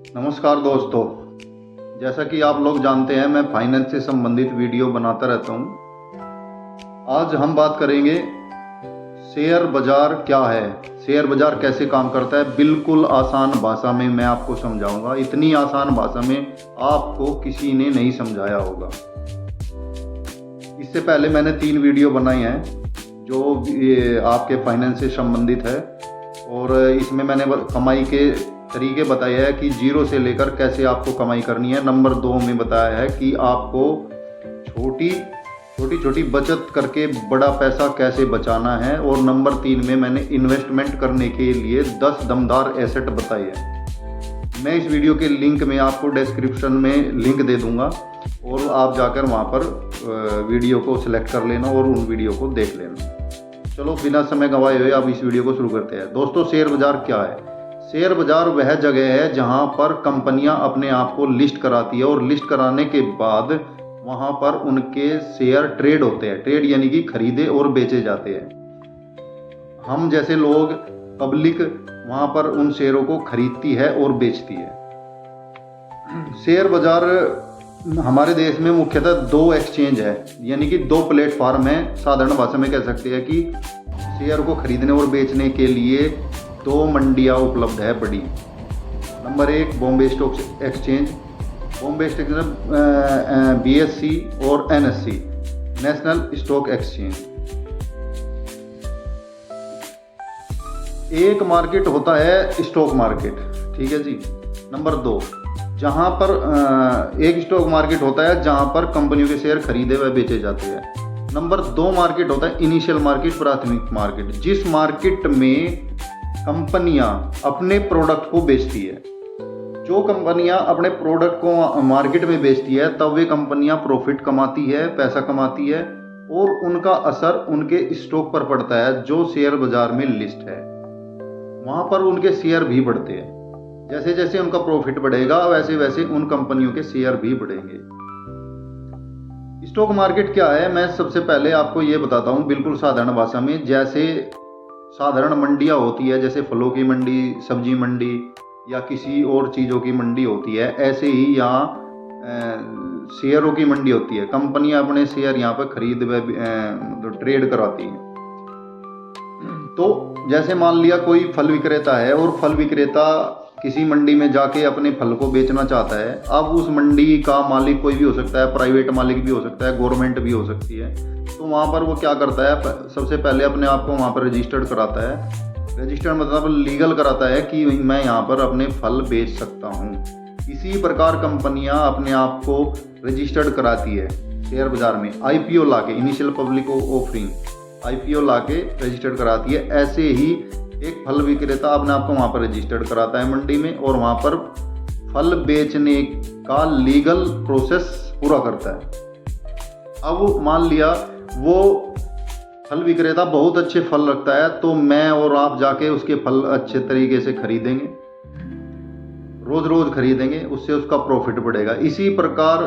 नमस्कार दोस्तों, जैसा कि आप लोग जानते हैं मैं फाइनेंस से संबंधित वीडियो बनाता रहता हूं। आज हम बात करेंगे शेयर बाजार क्या है, शेयर बाजार कैसे काम करता है। बिल्कुल आसान भाषा में मैं आपको समझाऊंगा। इतनी आसान भाषा में आपको किसी ने नहीं समझाया होगा। इससे पहले मैंने 3 वीडियो बनाए हैं जो ये आपके फाइनेंस से संबंधित है, और इसमें मैंने कमाई के तरीके बताए हैं कि जीरो से लेकर कैसे आपको कमाई करनी है। नंबर 2 में बताया है कि आपको छोटी बचत करके बड़ा पैसा कैसे बचाना है, और नंबर 3 में मैंने इन्वेस्टमेंट करने के लिए 10 दमदार एसेट बताए हैं। मैं इस वीडियो के लिंक में आपको डिस्क्रिप्शन में लिंक दे दूंगा, और आप जाकर वहाँ पर वीडियो को सिलेक्ट कर लेना और उन वीडियो को देख लेना। चलो बिना समय गंवाए हुए अब इस वीडियो को शुरू करते हैं। दोस्तों, शेयर बाजार क्या है? शेयर बाजार वह जगह है जहां पर कंपनियां अपने आप को लिस्ट कराती है, और लिस्ट कराने के बाद वहां पर उनके शेयर ट्रेड होते हैं। ट्रेड यानी कि खरीदे और बेचे जाते हैं। हम जैसे लोग, पब्लिक वहां पर उन शेयरों को खरीदती है और बेचती है। शेयर बाजार हमारे देश में मुख्यतः 2 एक्सचेंज है, यानी कि 2 प्लेटफॉर्म है। साधारण भाषा में कह सकते हैं कि शेयर को खरीदने और बेचने के लिए 2 मंडियाँ उपलब्ध है बड़ी। Number 1 Bombay stock exchange, Bombay stock BSE और NSE, नेशनल स्टॉक एक्सचेंज। एक मार्केट होता है स्टॉक मार्केट, ठीक है जी। नंबर 2, जहां पर एक स्टॉक मार्केट होता है जहां पर कंपनियों के शेयर खरीदे व बेचे जाते हैं। नंबर 2 मार्केट होता है इनिशियल मार्केट, प्राथमिक मार्केट, जिस मार्केट में कंपनियां अपने प्रोडक्ट को बेचती है। जो कंपनियां अपने प्रोडक्ट को मार्केट में बेचती है तब वे कंपनियां प्रॉफिट कमाती है, पैसा कमाती है, और उनका असर उनके स्टॉक पर पड़ता है जो शेयर बाजार में लिस्ट है। वहां पर उनके शेयर भी बढ़ते हैं। जैसे जैसे उनका प्रॉफिट बढ़ेगा वैसे वैसे उन कंपनियों के शेयर भी बढ़ेंगे। स्टॉक मार्केट क्या है, मैं सबसे पहले आपको ये बताता हूँ बिल्कुल साधारण भाषा में। जैसे साधारण मंडियाँ होती है, जैसे फलों की मंडी, सब्जी मंडी या किसी और चीज़ों की मंडी होती है, ऐसे ही यहाँ शेयरों की मंडी होती है। कंपनियां अपने शेयर यहाँ पर खरीद व ट्रेड कराती हैं। तो जैसे मान लिया कोई फल विक्रेता है, और फल विक्रेता किसी मंडी में जाके अपने फल को बेचना चाहता है। अब उस मंडी का मालिक कोई भी हो सकता है, प्राइवेट मालिक भी हो सकता है, गवर्नमेंट भी हो सकती है। तो वहाँ पर वो क्या करता है, सबसे पहले अपने आप को वहाँ पर रजिस्टर्ड कराता है। रजिस्टर्ड मतलब लीगल कराता है कि मैं यहाँ पर अपने फल बेच सकता हूँ। इसी प्रकार कंपनियाँ अपने आप को रजिस्टर्ड कराती है शेयर बाजार में। IPO लाके, इनिशियल पब्लिक ऑफरिंग, IPO लाके रजिस्टर्ड कराती है। ऐसे ही एक फल विक्रेता अपने आप को वहाँ पर रजिस्टर्ड कराता है मंडी में, और वहाँ पर फल बेचने का लीगल प्रोसेस पूरा करता है। अब मान लिया वो फल विक्रेता बहुत अच्छे फल रखता है, तो मैं और आप जाके उसके फल अच्छे तरीके से खरीदेंगे, रोज रोज खरीदेंगे, उससे उसका प्रॉफिट बढ़ेगा। इसी प्रकार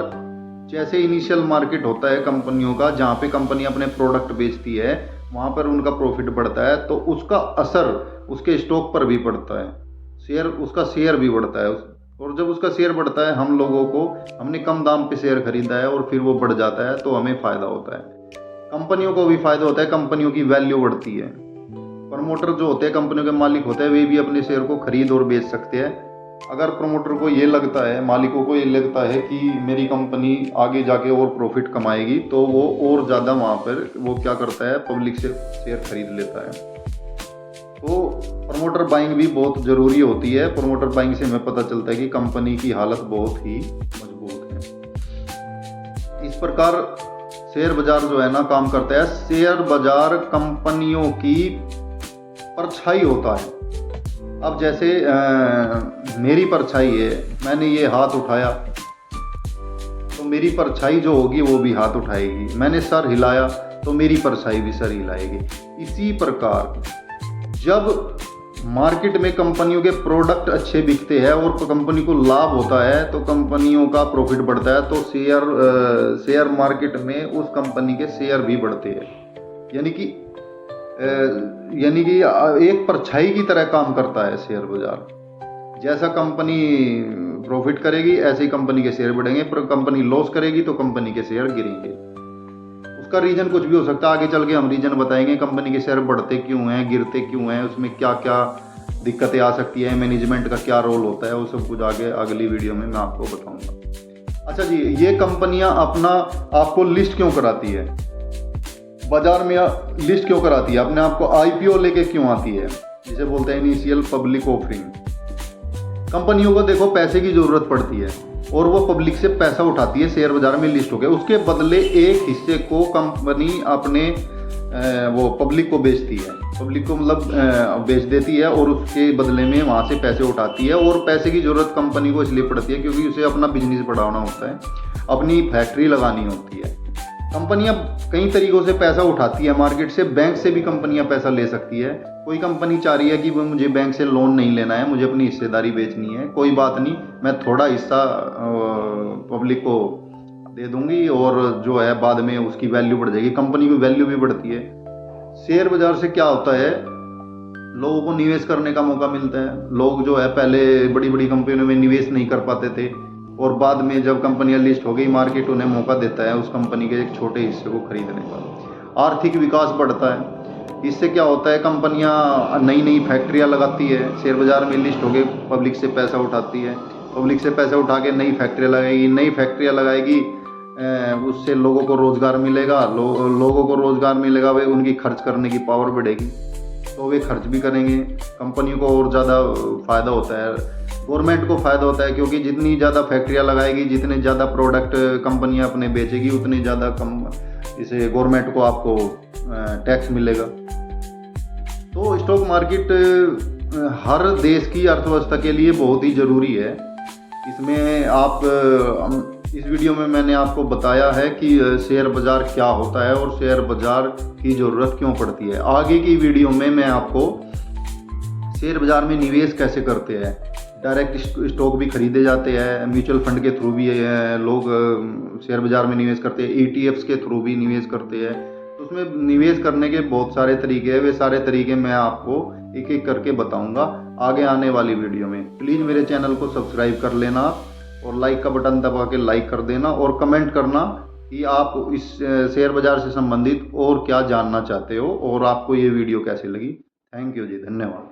जैसे इनिशियल मार्केट होता है कंपनियों का, जहाँ पे कंपनी अपने प्रोडक्ट बेचती है, वहाँ पर उनका प्रॉफिट बढ़ता है, तो उसका असर उसके स्टॉक पर भी पड़ता है। उसका शेयर भी बढ़ता है, और जब उसका शेयर बढ़ता है, हम लोगों को, हमने कम दाम पे शेयर खरीदा है और फिर वो बढ़ जाता है, तो हमें फ़ायदा होता है। कंपनियों को भी फ़ायदा होता है, कंपनियों की वैल्यू बढ़ती है। प्रमोटर जो होते हैं, कंपनियों के मालिक होते हैं, वे भी अपने शेयर को खरीद और बेच सकते हैं। अगर प्रमोटर को ये लगता है, मालिकों को ये लगता है कि मेरी कंपनी आगे जाके और प्रॉफिट कमाएगी, तो वो और ज़्यादा वहाँ पर वो क्या करता है, पब्लिक से शेयर खरीद लेता है। तो प्रमोटर बाइंग भी बहुत ज़रूरी होती है। प्रमोटर बाइंग से हमें पता चलता है कि कंपनी की हालत बहुत ही मजबूत है। इस प्रकार शेयर बाजार जो है ना काम करता है। शेयर बाजार कंपनियों की परछाई होता है। अब जैसे मेरी परछाई है, मैंने ये हाथ उठाया, तो मेरी परछाई जो होगी वो भी हाथ उठाएगी। मैंने सर हिलाया तो मेरी परछाई भी सर हिलाएगी। इसी प्रकार जब मार्केट में कंपनियों के प्रोडक्ट अच्छे बिकते हैं और कंपनी को लाभ होता है, तो कंपनियों का प्रॉफिट बढ़ता है, तो शेयर मार्केट में उस कंपनी के शेयर भी बढ़ते हैं। यानी कि एक परछाई की तरह काम करता है शेयर बाजार। जैसा कंपनी प्रॉफिट करेगी ऐसे ही कंपनी के शेयर बढ़ेंगे, पर कंपनी लॉस करेगी तो कंपनी के शेयर गिरेंगे। उसका रीजन कुछ भी हो सकता है, आगे चल के हम रीजन बताएंगे कंपनी के शेयर बढ़ते क्यों हैं, गिरते क्यों हैं, उसमें क्या क्या दिक्कतें आ सकती है, मैनेजमेंट का क्या रोल होता है, वो सब कुछ आगे अगली वीडियो में मैं आपको बताऊंगा। अच्छा जी, ये कंपनियां अपना आपको लिस्ट क्यों कराती है, बाजार में लिस्ट क्यों कराती है, अपने आप को आईपीओ लेके क्यों आती है, जिसे बोलते हैं इनिशियल पब्लिक ऑफरिंग। कंपनियों को देखो पैसे की जरूरत पड़ती है और वो पब्लिक से पैसा उठाती है, शेयर बाजार में लिस्ट हो गया, उसके बदले एक हिस्से को कंपनी अपने वो पब्लिक को बेचती है, पब्लिक को मतलब बेच देती है और उसके बदले में वहाँ से पैसे उठाती है। और पैसे की ज़रूरत कंपनी को इसलिए पड़ती है क्योंकि उसे अपना बिजनेस बढ़ाना होता है, अपनी फैक्ट्री लगानी होती है। कंपनियां कई तरीक़ों से पैसा उठाती है मार्केट से, बैंक से भी कंपनियां पैसा ले सकती है। कोई कंपनी चाह रही है कि वो मुझे बैंक से लोन नहीं लेना है, मुझे अपनी हिस्सेदारी बेचनी है, कोई बात नहीं, मैं थोड़ा हिस्सा पब्लिक को दे दूंगी और जो है बाद में उसकी वैल्यू बढ़ जाएगी, कंपनी की वैल्यू भी बढ़ती है। शेयर बाजार से क्या होता है, लोगों को निवेश करने का मौका मिलता है। लोग जो है पहले बड़ी बड़ी कंपनियों में निवेश नहीं कर पाते थे और बाद में जब कंपनियां लिस्ट हो गई, मार्केट उन्हें मौका देता है उस कंपनी के एक छोटे हिस्से को खरीदने का। आर्थिक विकास बढ़ता है, इससे क्या होता है, कंपनियां नई नई फैक्ट्रियां लगाती है, शेयर बाजार में लिस्ट हो गई, पब्लिक से पैसा उठाती है, पब्लिक से पैसा उठा के नई फैक्ट्रियां लगाएगी, नई फैक्ट्रियां लगाएगी, उससे लोगों को रोज़गार मिलेगा, लोगों को रोज़गार मिलेगा, वे उनकी खर्च करने की पावर बढ़ेगी तो वे खर्च भी करेंगे, कंपनी को और ज़्यादा फ़ायदा होता है, गवर्नमेंट को फ़ायदा होता है क्योंकि जितनी ज़्यादा फैक्ट्रियाँ लगाएगी, जितने ज़्यादा प्रोडक्ट कंपनियाँ अपने बेचेगी, उतनी ज़्यादा इसे गवर्नमेंट को आपको टैक्स मिलेगा। तो स्टॉक मार्केट हर देश की अर्थव्यवस्था के लिए बहुत ही ज़रूरी है। इसमें आप इस वीडियो में मैंने आपको बताया है कि शेयर बाज़ार क्या होता है और शेयर बाज़ार की ज़रूरत क्यों पड़ती है। आगे की वीडियो में मैं आपको शेयर बाज़ार में निवेश कैसे करते हैं, डायरेक्ट स्टॉक भी खरीदे जाते हैं, म्यूचुअल फंड के थ्रू भी लोग शेयर बाज़ार में निवेश करते हैं, ETFs के थ्रू भी निवेश करते हैं। तो उसमें निवेश करने के बहुत सारे तरीके हैं, वे सारे तरीके मैं आपको एक एक करके बताऊंगा आगे आने वाली वीडियो में। प्लीज़ मेरे चैनल को सब्सक्राइब कर लेना और लाइक का बटन दबा के लाइक कर देना और कमेंट करना कि आप इस शेयर बाज़ार से संबंधित और क्या जानना चाहते हो और आपको ये वीडियो कैसी लगी। थैंक यू जी, धन्यवाद।